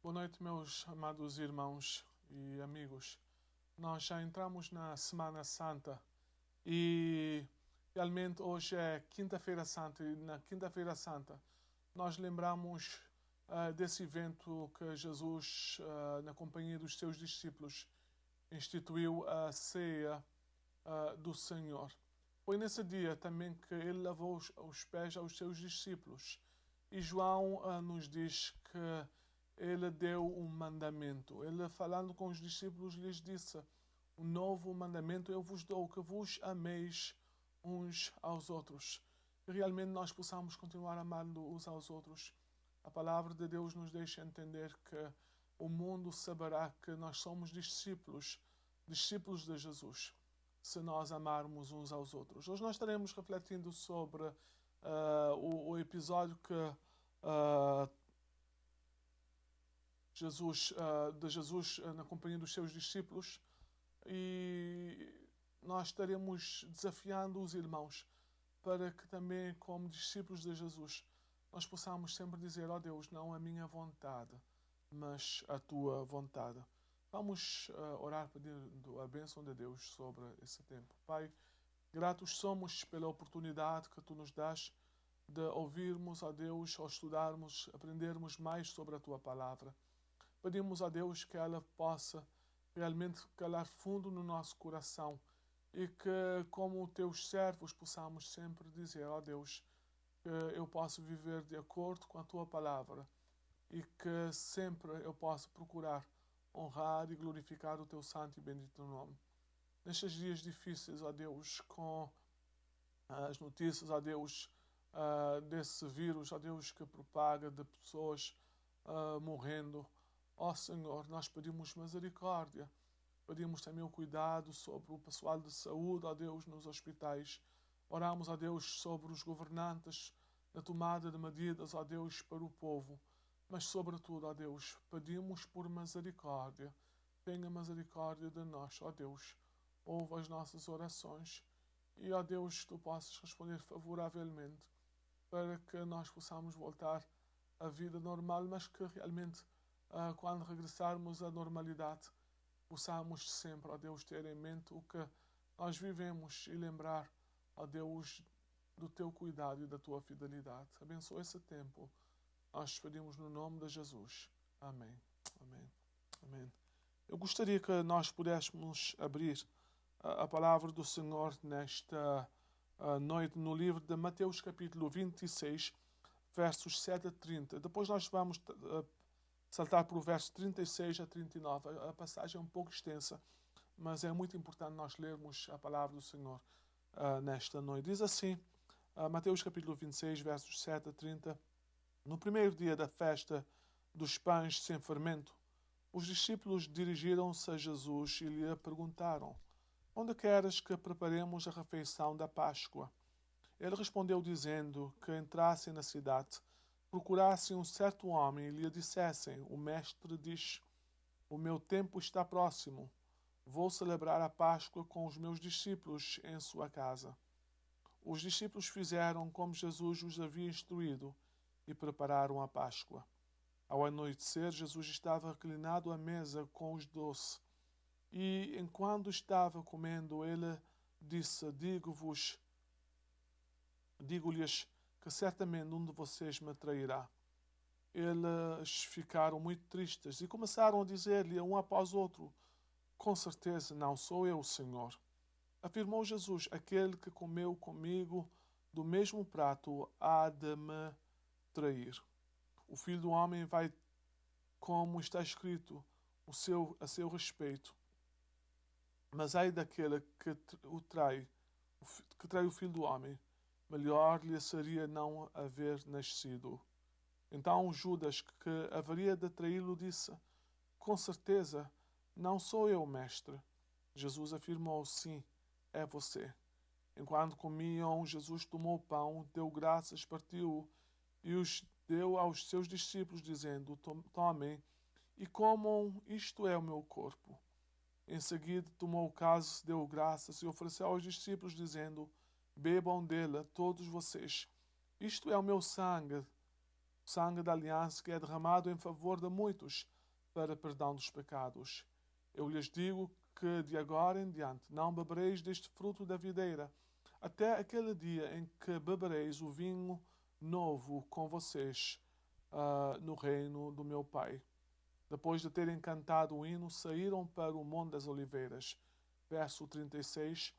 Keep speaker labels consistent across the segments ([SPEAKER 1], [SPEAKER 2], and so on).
[SPEAKER 1] Boa noite, meus amados irmãos e amigos. Nós já entramos na Semana Santa e realmente hoje é Quinta-feira Santa e na Quinta-feira Santa nós lembramos desse evento que Jesus, na companhia dos seus discípulos, instituiu a ceia do Senhor. Foi nesse dia também que ele lavou os pés aos seus discípulos. E João nos diz que ele deu um mandamento. Ele, falando com os discípulos, lhes disse: um novo mandamento eu vos dou, que vos ameis uns aos outros. Que realmente nós possamos continuar amando uns aos outros. A palavra de Deus nos deixa entender que o mundo saberá que nós somos discípulos de Jesus, se nós amarmos uns aos outros. Hoje nós estaremos refletindo sobre o episódio que Jesus na companhia dos seus discípulos, e nós estaremos desafiando os irmãos para que também, como discípulos de Jesus, nós possamos sempre dizer: ó Deus, não a minha vontade, mas a tua vontade. Vamos orar pedindo a bênção de Deus sobre esse tempo. Pai, gratos somos pela oportunidade que tu nos dás de ouvirmos a Deus, ou estudarmos, aprendermos mais sobre a tua palavra. Pedimos a Deus que ela possa realmente calar fundo no nosso coração e que, como teus servos, possamos sempre dizer: ó Deus, que eu posso viver de acordo com a tua palavra e que sempre eu possa procurar honrar e glorificar o teu santo e bendito nome. Nestes dias difíceis, ó Deus, com as notícias, ó Deus, desse vírus, ó Deus, que propaga, de pessoas morrendo, ó Senhor, nós pedimos misericórdia, pedimos também o cuidado sobre o pessoal de saúde, ó Deus, nos hospitais. Oramos, ó Deus, sobre os governantes, na tomada de medidas, ó Deus, para o povo. Mas, sobretudo, ó Deus, pedimos por misericórdia. Tenha misericórdia de nós, ó Deus. Ouve as nossas orações e, ó Deus, tu possas responder favoravelmente para que nós possamos voltar à vida normal, mas que realmente, quando regressarmos à normalidade, possamos sempre, ó Deus, ter em mente o que nós vivemos e lembrar, ó Deus, do teu cuidado e da tua fidelidade. Abençoa esse tempo. Nós pedimos no nome de Jesus. Amém. Amém. Amém. Eu gostaria que nós pudéssemos abrir a palavra do Senhor nesta noite no livro de Mateus capítulo 26, versos 7 a 30. Depois nós vamos saltar para o verso 36 a 39. A passagem é um pouco extensa, mas é muito importante nós lermos a palavra do Senhor nesta noite. Diz assim, Mateus capítulo 26, versos 7 a 30. No primeiro dia da festa dos pães sem fermento, os discípulos dirigiram-se a Jesus e lhe perguntaram: onde queres que preparemos a refeição da Páscoa? Ele respondeu dizendo que entrassem na cidade, procurassem um certo homem e lhe dissessem: o mestre diz, o meu tempo está próximo, vou celebrar a Páscoa com os meus discípulos em sua casa. Os discípulos fizeram como Jesus os havia instruído e prepararam a Páscoa. Ao anoitecer, Jesus estava reclinado à mesa com os doze. E, enquanto estava comendo, ele disse: digo-lhes que certamente um de vocês me trairá. Eles ficaram muito tristes e começaram a dizer-lhe um após outro: com certeza não sou eu, Senhor. Afirmou Jesus: aquele que comeu comigo do mesmo prato há de me trair. O Filho do Homem vai, como está escrito a seu respeito. Mas ai daquele que trai o Filho do Homem. Melhor lhe seria não haver nascido. Então Judas, que haveria de traí-lo, disse: com certeza, não sou eu, mestre. Jesus afirmou: sim, é você. Enquanto comiam, Jesus tomou o pão, deu graças, partiu-o e os deu aos seus discípulos, dizendo: tomem e comam, isto é o meu corpo. Em seguida tomou o cálice, deu graças e ofereceu aos discípulos, dizendo: bebam dele todos vocês. Isto é o meu sangue, sangue da aliança, que é derramado em favor de muitos para perdão dos pecados. Eu lhes digo que de agora em diante não bebereis deste fruto da videira, até aquele dia em que bebereis o vinho novo com vocês no reino do meu Pai. Depois de terem cantado o hino, saíram para o Monte das Oliveiras. Verso 36.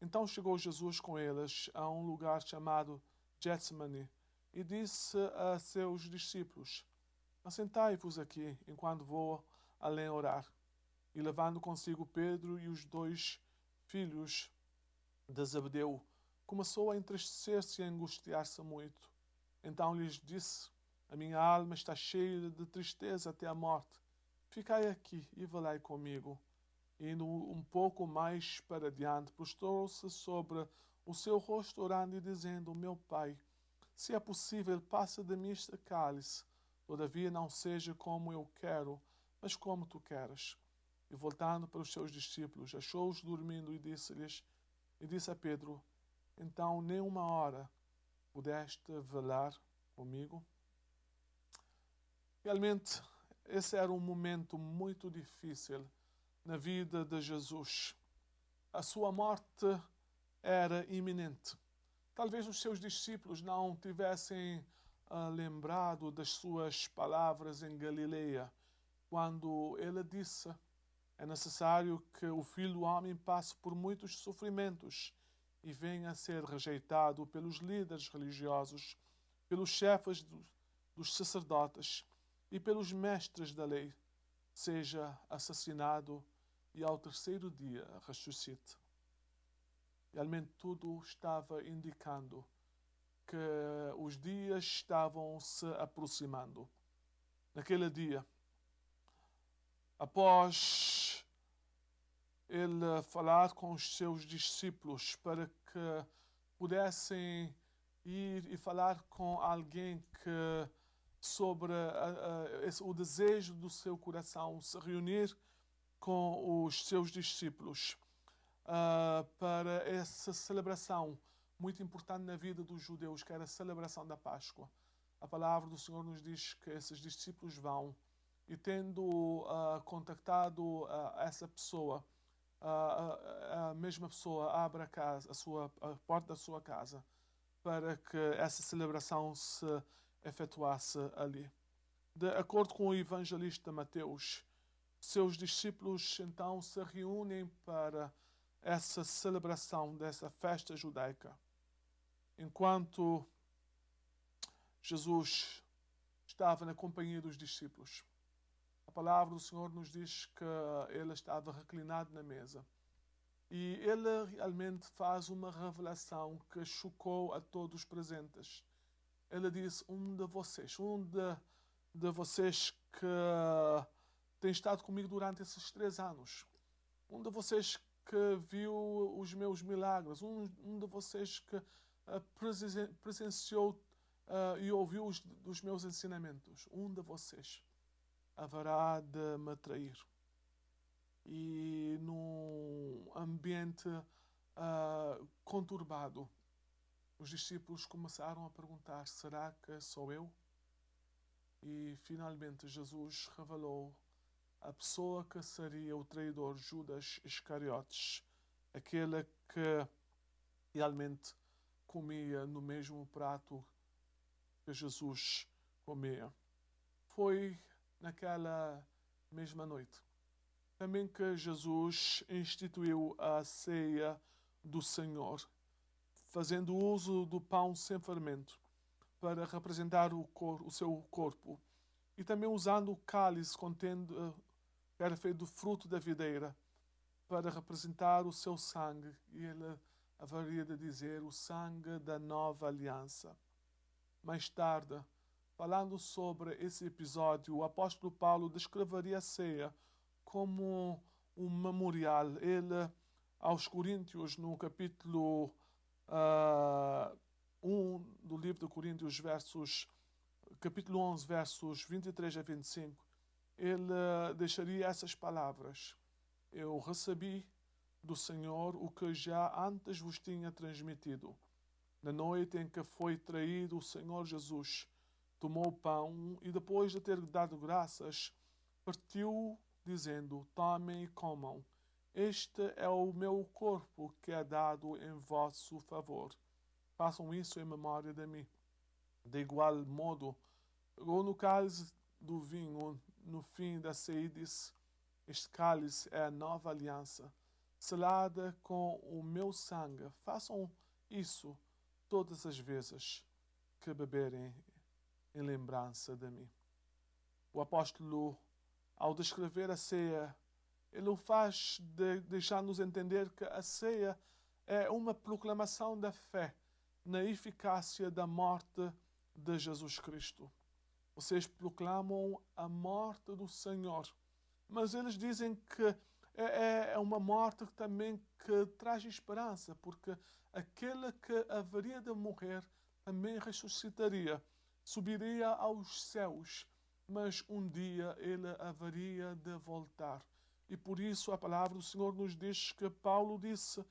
[SPEAKER 1] Então chegou Jesus com eles a um lugar chamado Getsemane e disse a seus discípulos: Assentai-vos aqui, enquanto vou além orar. E levando consigo Pedro e os 2 filhos de Zebedeu, começou a entristecer-se e a angustiar-se muito. Então lhes disse: A minha alma está cheia de tristeza até a morte. Ficai aqui e velai comigo. Indo um pouco mais para diante, prostrou-se sobre o seu rosto, orando e dizendo: Meu Pai, se é possível, passa de mim este cálice. Todavia não seja como eu quero, mas como tu queres. E voltando para os seus discípulos, achou-os dormindo e disse a Pedro: Então nem uma hora pudeste velar comigo? Realmente, esse era um momento muito difícil na vida de Jesus. A sua morte era iminente. Talvez os seus discípulos não tivessem lembrado das suas palavras em Galileia, quando ele disse: é necessário que o Filho do Homem passe por muitos sofrimentos e venha a ser rejeitado pelos líderes religiosos, pelos chefes dos sacerdotes e pelos mestres da lei, seja assassinado e ao terceiro dia ressuscite. Realmente tudo estava indicando que os dias estavam se aproximando. Naquele dia, após ele falar com os seus discípulos para que pudessem ir e falar com alguém que sobre o desejo do seu coração, se reunir com os seus discípulos para essa celebração muito importante na vida dos judeus, que era a celebração da Páscoa. A palavra do Senhor nos diz que esses discípulos vão e, tendo contactado essa pessoa, a mesma pessoa abre a porta da sua casa para que essa celebração se efetuasse ali. De acordo com o evangelista Mateus, seus discípulos então se reúnem para essa celebração dessa festa judaica. Enquanto Jesus estava na companhia dos discípulos, a palavra do Senhor nos diz que ele estava reclinado na mesa. E ele realmente faz uma revelação que chocou a todos os presentes. Ele disse: um de vocês que tem estado comigo durante esses 3 anos, um de vocês que viu os meus milagres, um de vocês que presenciou e ouviu os meus ensinamentos, um de vocês haverá de me trair. E num ambiente conturbado, os discípulos começaram a perguntar: será que sou eu? E finalmente Jesus revelou a pessoa que seria o traidor, Judas Iscariotes, aquele que realmente comia no mesmo prato que Jesus comia. Foi naquela mesma noite também que Jesus instituiu a ceia do Senhor, fazendo uso do pão sem fermento para representar o seu corpo, e também usando o cálice contendo que era feito do fruto da videira para representar o seu sangue, e ele haveria de dizer o sangue da nova aliança. Mais tarde, falando sobre esse episódio, o apóstolo Paulo descreveria a ceia como um memorial. Ele, aos Coríntios, no capítulo 1 do livro de Coríntios, capítulo 11, versos 23 a 25, ele deixaria essas palavras: eu recebi do Senhor o que já antes vos tinha transmitido. Na noite em que foi traído, o Senhor Jesus tomou o pão e, depois de ter dado graças, partiu, dizendo: tomem e comam. Este é o meu corpo que é dado em vosso favor. Façam isso em memória de mim. De igual modo, ou no cálice do vinho, no fim da ceia, disse: este cálice é a nova aliança, selada com o meu sangue. Façam isso todas as vezes que beberem em lembrança de mim. O apóstolo, ao descrever a ceia, ele o faz deixar-nos entender que a ceia é uma proclamação da fé na eficácia da morte de Jesus Cristo. Vocês proclamam a morte do Senhor, mas eles dizem que é uma morte também que traz esperança, porque aquele que haveria de morrer também ressuscitaria, subiria aos céus, mas um dia ele haveria de voltar. E por isso a palavra do Senhor nos diz que Paulo disse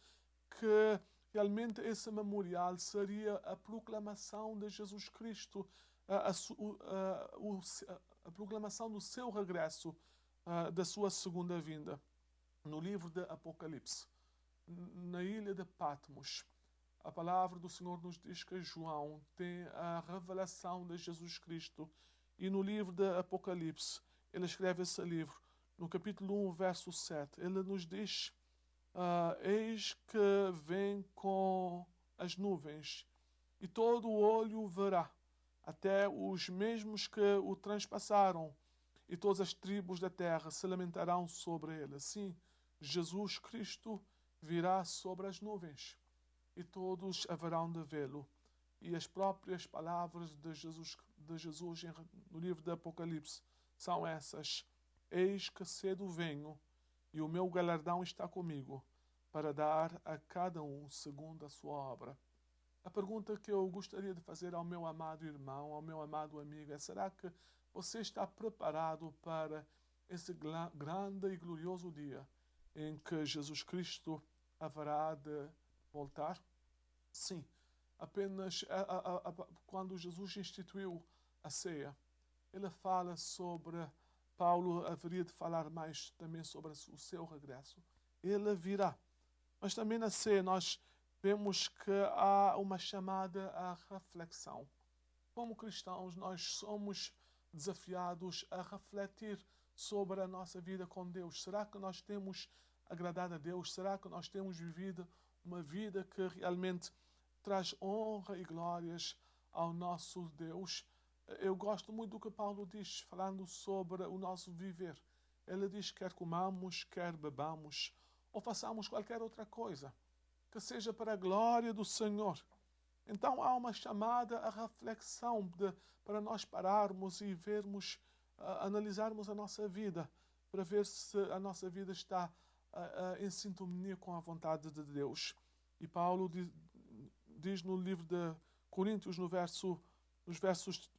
[SPEAKER 1] que realmente esse memorial seria a proclamação de Jesus Cristo, a proclamação do seu regresso, da sua segunda vinda. No livro de Apocalipse, na ilha de Patmos, a palavra do Senhor nos diz que João tem a revelação de Jesus Cristo. E no livro de Apocalipse, ele escreve esse livro, no capítulo 1, verso 7, ele nos diz: eis que vem com as nuvens, e todo o olho verá, até os mesmos que o transpassaram, e todas as tribos da terra se lamentarão sobre ele. Sim, Jesus Cristo virá sobre as nuvens, e todos haverão de vê-lo. E as próprias palavras de Jesus no livro do Apocalipse são essas: eis que cedo venho, e o meu galardão está comigo, para dar a cada um segundo a sua obra. A pergunta que eu gostaria de fazer ao meu amado irmão, ao meu amado amigo, é: será que você está preparado para esse grande e glorioso dia em que Jesus Cristo haverá de voltar? Sim, apenas quando Jesus instituiu a ceia, ele fala sobre, Paulo haveria de falar mais também sobre o seu regresso. Ele virá. Mas também na ceia nós vemos que há uma chamada à reflexão. Como cristãos, nós somos desafiados a refletir sobre a nossa vida com Deus. Será que nós temos agradado a Deus? Será que nós temos vivido uma vida que realmente traz honra e glórias ao nosso Deus? Eu gosto muito do que Paulo diz, falando sobre o nosso viver. Ele diz: quer comamos, quer bebamos, ou façamos qualquer outra coisa, que seja para a glória do Senhor. Então há uma chamada à reflexão para nós pararmos e vermos, analisarmos a nossa vida, para ver se a nossa vida está em sintonia com a vontade de Deus. E Paulo diz no livro de Coríntios, nos versos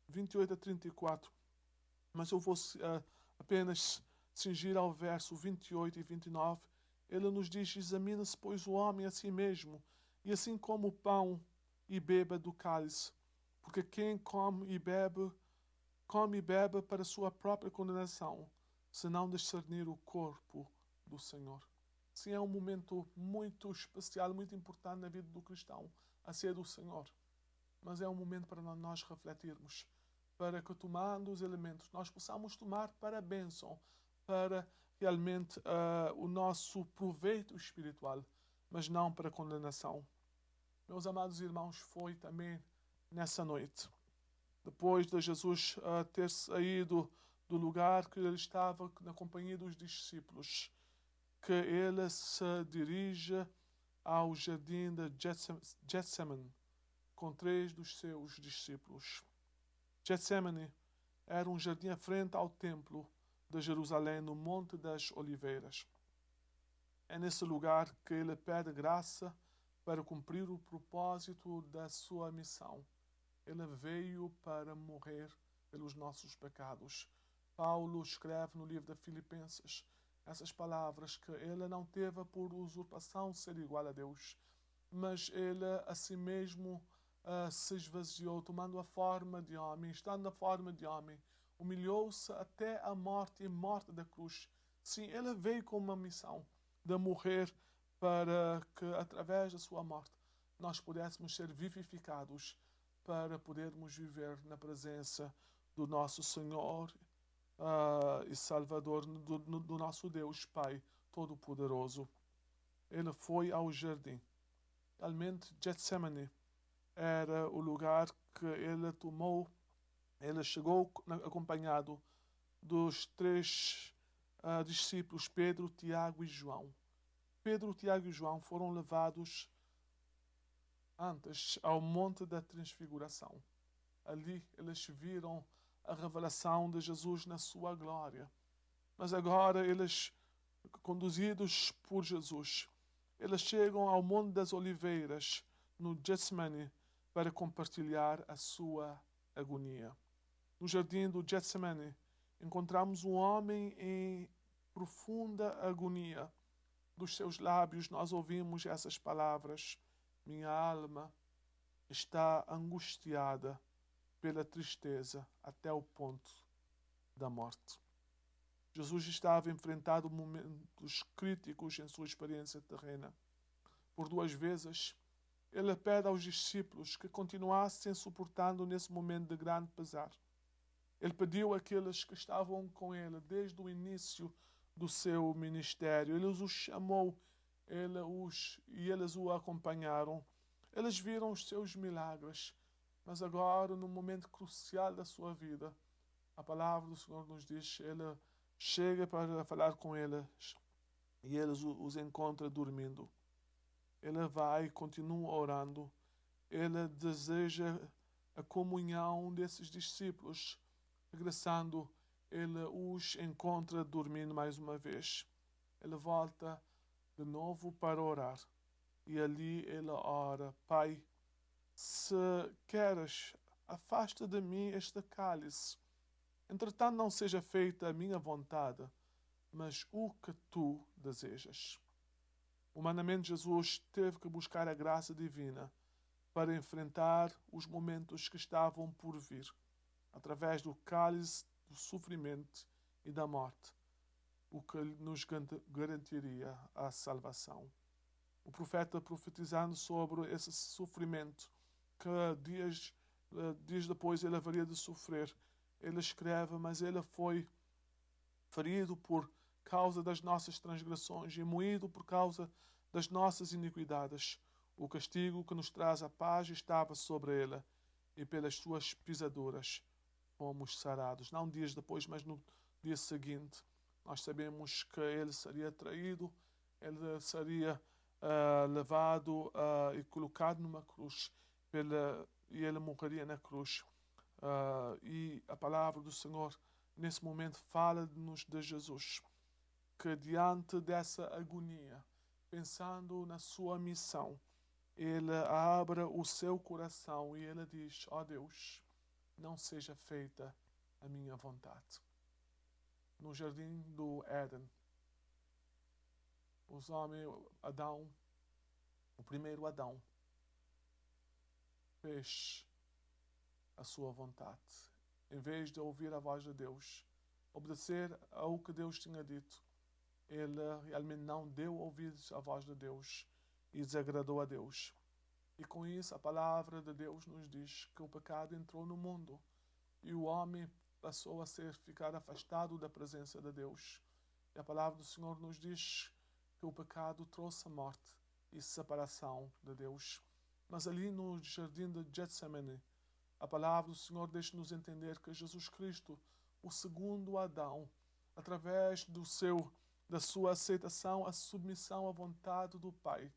[SPEAKER 1] 28 a 34, mas eu vou apenas cingir ao verso 28 e 29, ele nos diz: examina-se, pois, o homem a si mesmo, e assim como o pão e beba do cálice, porque quem come e bebe para sua própria condenação, se não discernir o corpo do Senhor. Sim, é um momento muito especial, muito importante na vida do cristão, a ceia do Senhor. Mas é um momento para nós refletirmos, para que, tomando os elementos, nós possamos tomar para a bênção, para realmente o nosso proveito espiritual, mas não para a condenação. Meus amados irmãos, foi também nessa noite, depois de Jesus ter saído do lugar que ele estava na companhia dos discípulos, que ele se dirige ao jardim de Getsemane com 3 dos seus discípulos. Getsemane era um jardim à frente ao templo de Jerusalém, no Monte das Oliveiras. É nesse lugar que ele pede graça para cumprir o propósito da sua missão. Ele veio para morrer pelos nossos pecados. Paulo escreve no livro de Filipenses essas palavras, que ele não teve por usurpação ser igual a Deus, mas ele a si mesmo se esvaziou, tomando a forma de homem, estando na forma de homem, humilhou-se até a morte e morte da cruz. Sim, ele veio com uma missão de morrer para que, através da sua morte, nós pudéssemos ser vivificados para podermos viver na presença do nosso Senhor e Salvador, do nosso Deus Pai Todo-Poderoso. Ele foi ao jardim. Realmente, Getsemane era o lugar que ele tomou. Ele chegou acompanhado dos três discípulos, Pedro, Tiago e João. Pedro, Tiago e João foram levados antes ao Monte da Transfiguração. Ali eles viram a revelação de Jesus na sua glória. Mas agora eles, conduzidos por Jesus, eles chegam ao Monte das Oliveiras, no Getsemane, para compartilhar a sua agonia. No jardim do Getsemane, encontramos um homem em profunda agonia. Dos seus lábios nós ouvimos essas palavras: minha alma está angustiada pela tristeza até o ponto da morte. Jesus estava enfrentando momentos críticos em sua experiência terrena. Por 2 vezes, ele pede aos discípulos que continuassem suportando nesse momento de grande pesar. Ele pediu àqueles que estavam com ele desde o início do seu ministério. Ele os chamou, e eles o acompanharam. Eles viram os seus milagres, mas agora, no momento crucial da sua vida, a palavra do Senhor nos diz, ele chega para falar com eles e eles os encontra dormindo. Ele vai e continua orando. Ele deseja a comunhão desses discípulos. Regressando, ele os encontra dormindo mais uma vez. Ele volta de novo para orar. E ali ele ora: Pai, se queres, afasta de mim este cálice. Entretanto, não seja feita a minha vontade, mas o que tu desejas. Humanamente, Jesus teve que buscar a graça divina para enfrentar os momentos que estavam por vir, através do cálice do sofrimento e da morte, o que nos garantiria a salvação. O profeta, profetizando sobre esse sofrimento que dias depois ele haveria de sofrer, ele escreve: mas ele foi ferido por causa das nossas transgressões e moído por causa das nossas iniquidades. O castigo que nos traz a paz estava sobre ele, e pelas suas pisaduras fomos sarados. Não dias depois, mas no dia seguinte, nós sabemos que ele seria traído, ele seria levado e colocado numa cruz, e ele morreria na cruz. E a palavra do Senhor, nesse momento, fala-nos de Jesus, que diante dessa agonia, pensando na sua missão, ele abre o seu coração e ele diz: ó Deus, não seja feita a minha vontade. No jardim do Éden, os homens, Adão, o primeiro Adão, fez a sua vontade. Em vez de ouvir a voz de Deus, obedecer ao que Deus tinha dito, ele realmente não deu ouvidos à voz de Deus e desagradou a Deus. E com isso a palavra de Deus nos diz que o pecado entrou no mundo e o homem passou a ficar afastado da presença de Deus. E a palavra do Senhor nos diz que o pecado trouxe a morte e separação de Deus. Mas ali no jardim de Getsemane, a palavra do Senhor deixa-nos entender que Jesus Cristo, o segundo Adão, através da sua aceitação, a submissão à vontade do Pai,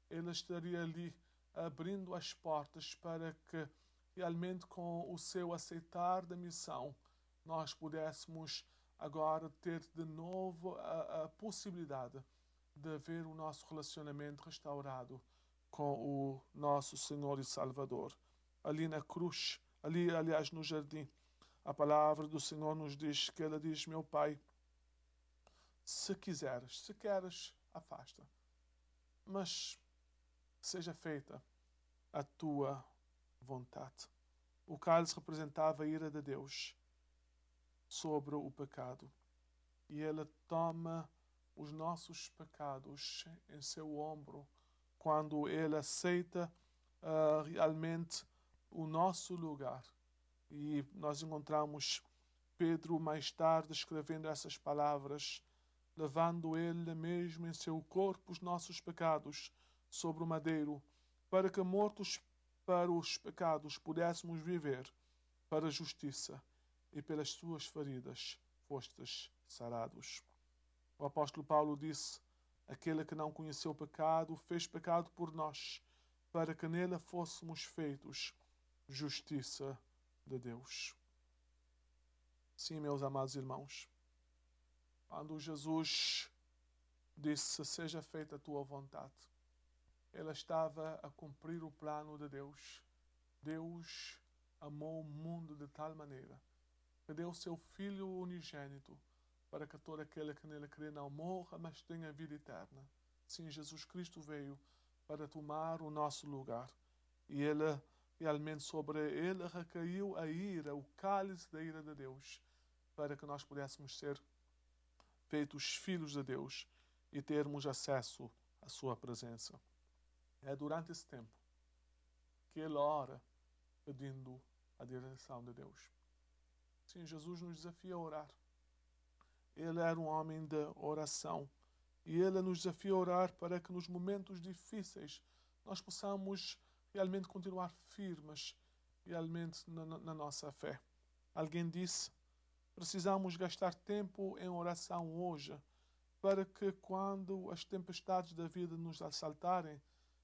[SPEAKER 1] ele estaria ali abrindo as portas para que realmente com o seu aceitar da missão nós pudéssemos agora ter de novo a possibilidade de ver o nosso relacionamento restaurado com o nosso Senhor e Salvador. Ali na cruz, aliás no jardim, a palavra do Senhor nos diz que ela diz: meu Pai, se queres, afasta. Mas seja feita a tua vontade. O cálice representava a ira de Deus. sobre o pecado. E Ele toma os nossos pecados em seu ombro quando Ele aceita realmente o nosso lugar. E nós encontramos Pedro mais tarde escrevendo essas palavras, levando Ele mesmo em seu corpo os nossos pecados sobre o madeiro, para que mortos para os pecados pudéssemos viver para a justiça, e pelas suas feridas fostes sarados. O apóstolo Paulo disse: aquele que não conheceu o pecado fez pecado por nós, para que nele fôssemos feitos justiça de Deus. Sim, meus amados irmãos, quando Jesus disse: seja feita a tua vontade, Ele estava a cumprir o plano de Deus. Deus amou o mundo de tal maneira que deu seu Filho unigênito para que todo aquele que nele crê não morra, mas tenha vida eterna. Sim, Jesus Cristo veio para tomar o nosso lugar. E Ele, realmente sobre Ele recaiu a ira, o cálice da ira de Deus, para que nós pudéssemos ser feitos filhos de Deus e termos acesso à sua presença. É durante esse tempo que Ele ora pedindo a direção de Deus. Sim, Jesus nos desafia a orar. Ele era um homem de oração. E Ele nos desafia a orar para que nos momentos difíceis nós possamos realmente continuar firmes realmente na nossa fé. Alguém disse: precisamos gastar tempo em oração hoje, para que quando as tempestades da vida nos assaltarem,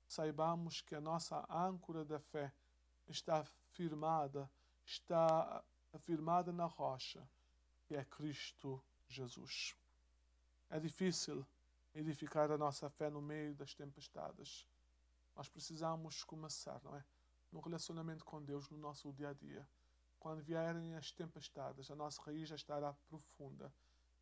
[SPEAKER 1] saibamos que a nossa âncora da fé está afirmada na rocha, que é Cristo Jesus. É difícil edificar a nossa fé no meio das tempestades. Nós precisamos começar, não é? No relacionamento com Deus, no nosso dia a dia. Quando vierem as tempestades, a nossa raiz já estará profunda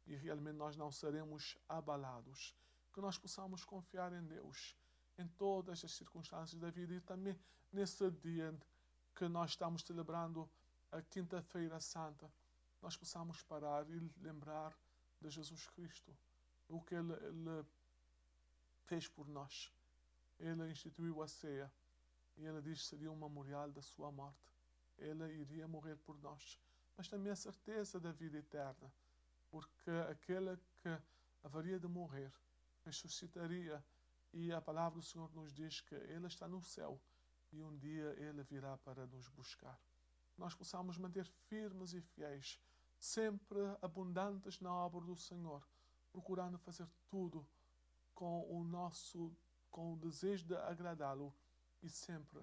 [SPEAKER 1] e realmente nós não seremos abalados. Que nós possamos confiar em Deus em todas as circunstâncias da vida, e também nesse dia que nós estamos celebrando a Quinta-feira Santa, nós possamos parar e lembrar de Jesus Cristo, o que Ele fez por nós. Ele instituiu a ceia e Ele diz que seria um memorial da sua morte. Ele iria morrer por nós, mas também a certeza da vida eterna, porque aquele que haveria de morrer ressuscitaria, e a palavra do Senhor nos diz que Ele está no céu e um dia Ele virá para nos buscar. Nós possamos manter firmes e fiéis, sempre abundantes na obra do Senhor, procurando fazer tudo com o desejo de agradá-lo, e sempre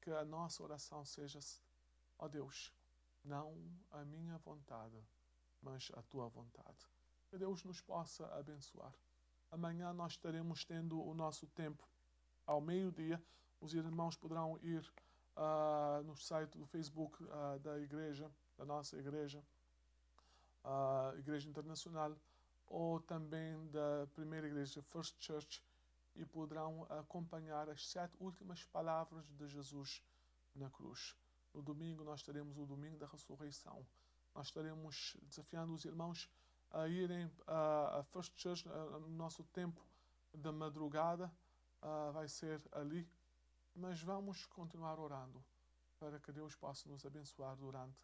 [SPEAKER 1] que a nossa oração seja: ó Deus, não a minha vontade, mas a tua vontade. Que Deus nos possa abençoar. Amanhã nós estaremos tendo o nosso tempo ao meio-dia. Os irmãos poderão ir no site do Facebook da igreja, da nossa igreja, Igreja Internacional, ou também da primeira igreja, First Church, e poderão acompanhar as 7 últimas palavras de Jesus na cruz. No domingo nós teremos o domingo da ressurreição. Nós estaremos desafiando os irmãos a irem à First Church no nosso tempo de madrugada. Vai ser ali, mas vamos continuar orando para que Deus possa nos abençoar durante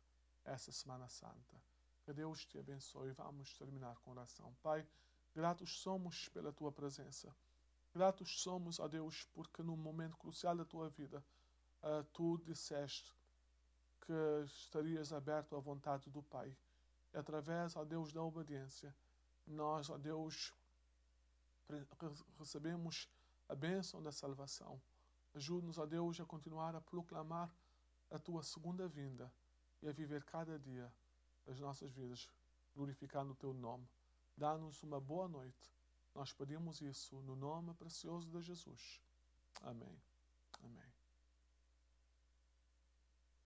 [SPEAKER 1] essa Semana Santa. Que Deus te abençoe. Vamos terminar com oração. Pai, gratos somos pela tua presença. Gratos somos, ó Deus, porque no momento crucial da tua vida, tu disseste que estarias aberto à vontade do Pai. E através, ó Deus, da obediência, nós, ó Deus, recebemos a bênção da salvação. Ajude-nos, ó Deus, a continuar a proclamar a tua segunda vinda e a viver cada dia das nossas vidas, glorificando o teu nome. Dá-nos uma boa noite. Nós pedimos isso no nome precioso de Jesus. Amém. Amém.